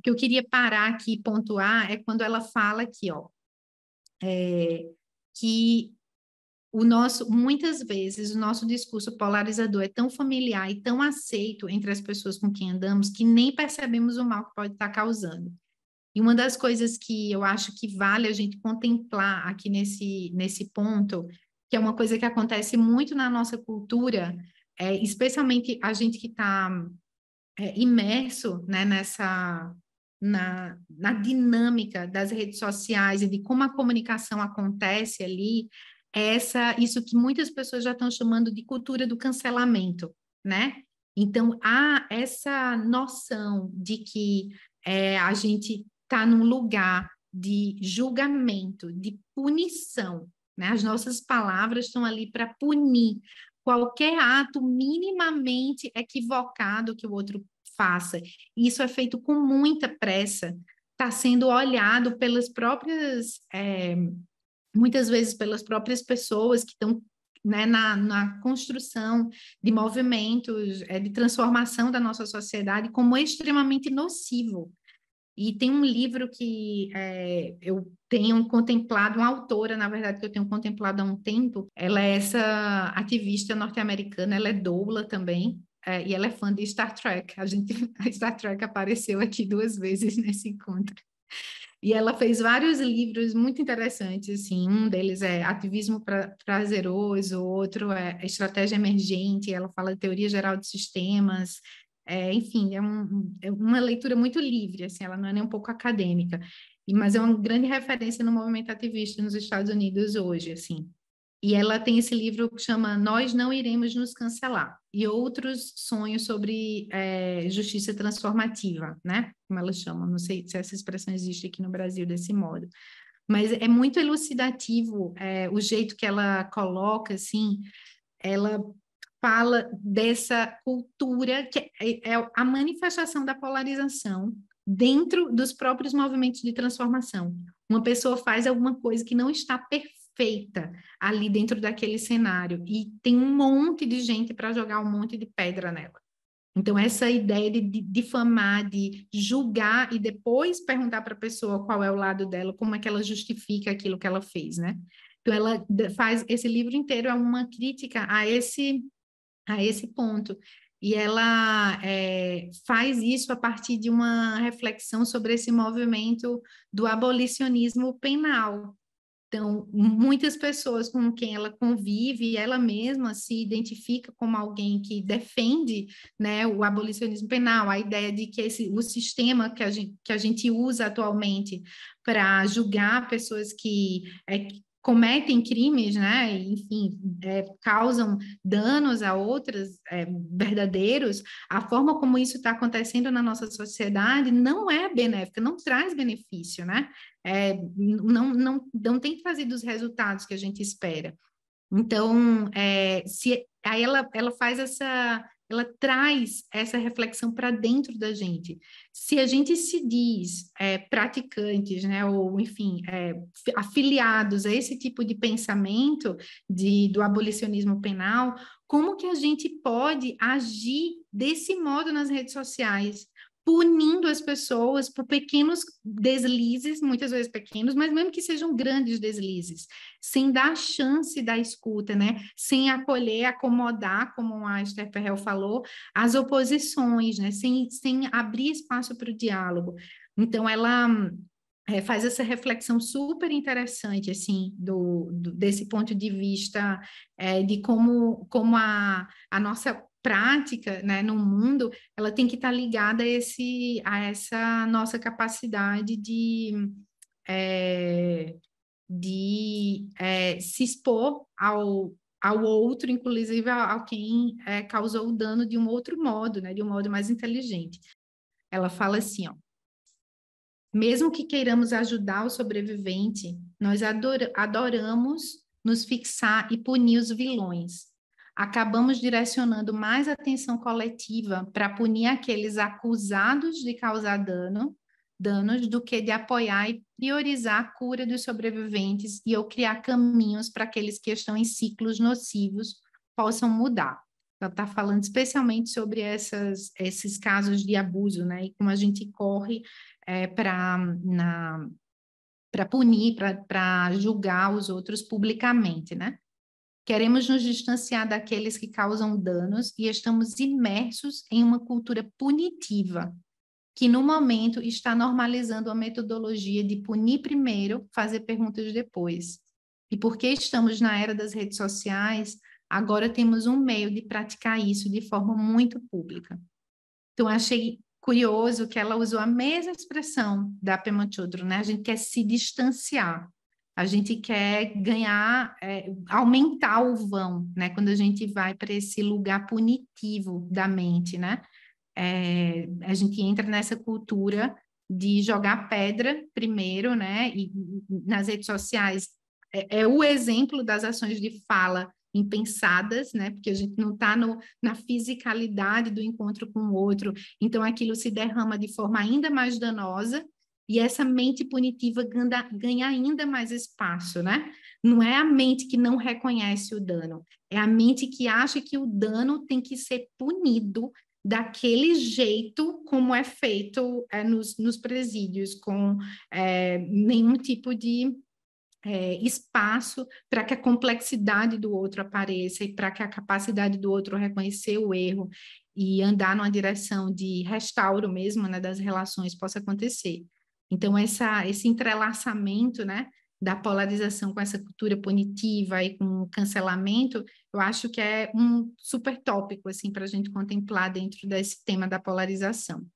que eu queria parar aqui e pontuar é quando ela fala aqui, ó, que muitas vezes, o nosso discurso polarizador é tão familiar e tão aceito entre as pessoas com quem andamos que nem percebemos o mal que pode estar causando. E uma das coisas que eu acho que vale a gente contemplar aqui nesse ponto, que é uma coisa que acontece muito na nossa cultura, especialmente a gente que está imerso, né, na dinâmica das redes sociais e de como a comunicação acontece ali, isso que muitas pessoas já estão chamando de cultura do cancelamento, né? Então, há essa noção de que a gente está num lugar de julgamento, de punição, né? As nossas palavras estão ali para punir qualquer ato minimamente equivocado que o outro faça. Isso é feito com muita pressa, está sendo olhado pelas próprias, muitas vezes pelas próprias pessoas que estão, né, na construção de movimentos de transformação da nossa sociedade como extremamente nocivo. E tem um livro que eu tenho contemplado, uma autora, na verdade, que eu tenho contemplado há um tempo. Ela é essa ativista norte-americana, ela é doula também, e ela é fã de Star Trek. A Star Trek apareceu aqui 2 vezes nesse encontro. E ela fez vários livros muito interessantes, assim, um deles é Ativismo Prazeroso, o outro é Estratégia Emergente, ela fala de teoria geral de sistemas, enfim, é uma leitura muito livre, assim, ela não é nem um pouco acadêmica, mas é uma grande referência no movimento ativista nos Estados Unidos hoje, assim. E ela tem esse livro que chama Nós Não Iremos Nos Cancelar, e outros sonhos sobre justiça transformativa, né? Como ela chama, não sei se essa expressão existe aqui no Brasil desse modo. Mas é muito elucidativo o jeito que ela coloca, assim, ela fala dessa cultura que é a manifestação da polarização dentro dos próprios movimentos de transformação. Uma pessoa faz alguma coisa que não está perfeita ali dentro daquele cenário e tem um monte de gente para jogar um monte de pedra nela. Então, essa ideia de difamar, de julgar e depois perguntar para a pessoa qual é o lado dela, como é que ela justifica aquilo que ela fez, né? Então, ela faz esse livro inteiro é uma crítica a esse ponto. E ela faz isso a partir de uma reflexão sobre esse movimento do abolicionismo penal. Então, muitas pessoas com quem ela convive, ela mesma se identifica como alguém que defende, né, o abolicionismo penal, a ideia de que o sistema que a gente usa atualmente para julgar pessoas que cometem crimes, né, enfim, causam danos a outras, verdadeiros, a forma como isso está acontecendo na nossa sociedade não é benéfica, não traz benefício, né? Não tem trazido os resultados que a gente espera. Então, aí ela faz ela traz essa reflexão para dentro da gente. Se a gente se diz praticantes, né, ou enfim, afiliados a esse tipo de pensamento do abolicionismo penal, como que a gente pode agir desse modo nas redes sociais? Punindo as pessoas por pequenos deslizes, muitas vezes pequenos, mas mesmo que sejam grandes deslizes, sem dar chance da escuta, né? Sem acolher, acomodar, como a Esther Perel falou, as oposições, né? Sem abrir espaço para o diálogo. Então, ela faz essa reflexão super interessante, assim, desse ponto de vista de como a nossa prática, né, no mundo, ela tem que estar ligada a essa nossa capacidade de se expor ao outro, inclusive ao quem causou o dano de um outro modo, né, de um modo mais inteligente. Ela fala assim, ó, mesmo que queiramos ajudar o sobrevivente, nós adoramos nos fixar e punir os vilões. Acabamos direcionando mais atenção coletiva para punir aqueles acusados de causar danos do que de apoiar e priorizar a cura dos sobreviventes e ou criar caminhos para aqueles que estão em ciclos nocivos possam mudar. ela está falando especialmente sobre esses casos de abuso, né? E como a gente corre para punir, para julgar os outros publicamente, né? Queremos nos distanciar daqueles que causam danos e estamos imersos em uma cultura punitiva, que no momento está normalizando a metodologia de punir primeiro, fazer perguntas depois. E porque estamos na era das redes sociais, agora temos um meio de praticar isso de forma muito pública. Então, achei curioso que ela usou a mesma expressão da Pema Chodron, né? A gente quer se distanciar, a gente quer ganhar, aumentar o vão, né? Quando a gente vai para esse lugar punitivo da mente, né? A gente entra nessa cultura de jogar pedra primeiro, né? E nas redes sociais é o exemplo das ações de fala impensadas, né? Porque a gente não está na fisicalidade do encontro com o outro, então aquilo se derrama de forma ainda mais danosa e essa mente punitiva ganha ainda mais espaço, né? Não é a mente que não reconhece o dano, é a mente que acha que o dano tem que ser punido daquele jeito como é feito nos presídios, com nenhum tipo de espaço para que a complexidade do outro apareça e para que a capacidade do outro reconhecer o erro e andar numa direção de restauro mesmo, né, das relações possa acontecer. Então, esse entrelaçamento, né, da polarização com essa cultura punitiva e com o cancelamento, eu acho que é um super tópico assim, para a gente contemplar dentro desse tema da polarização.